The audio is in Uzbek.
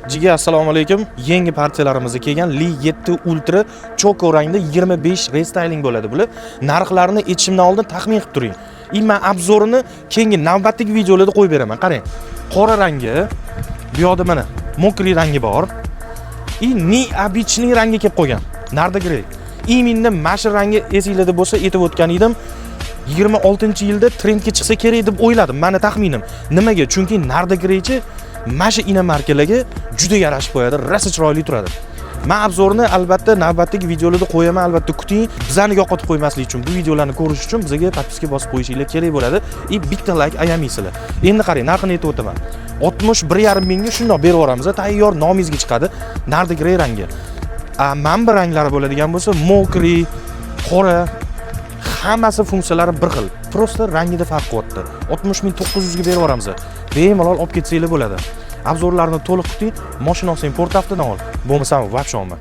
Jiga assalomu alaykum. Yangi partiyalarimizga kelgan Li 7 Ultra choko rangda 25 restyling bo'ladi bular. Narxlarini aytishimdan oldin taxmin qilib turing. Men obzorini keyingi navbatdagi videolarda qo'yib beraman. Qarang. Qora rangi, bu yoqda mana mokriy rangi bor. Ni обычный rangi kelib qo'ygan. Narda grey. Menda mash'ir rangi esinglarda bo'lsa aytib o'tgan edim. 26-yilda trendga chiqsa kerak deb o'yladim. Meni taxminim. Nimaga? Chunki narda greychi mana ina markalarga juda yarashib qo'yadi, rosa chiroyli turadi. Men obzorni albatta navbatdagi videolarda qo'yaman, albatta kuting. Bizani yo'qotib qo'ymaslik uchun, bu videolarni ko'rish uchun bizga podpiska bosib qo'yishinglar kerak bo'ladi. Bitta like ayamaysizlar. Endi qarang, narxini aytib o'taman. 61,5 mingga shundoq berib yuboramiz. Tayyor nomingizga chiqadi. Narda grey rangi. Manba ranglari bo'ladigan bo'lsa, mokriy, qora, hammasi funksiyalari bir xil. Prosta rangida farq qilyapti. 60,900 ga berib yuboramiz. Bemalol olib ketsanglar bo'ladi. Obzorlarni to'liq kuting, mashina olsang port avtodan ol. Bo'lmasa, vobshe olma.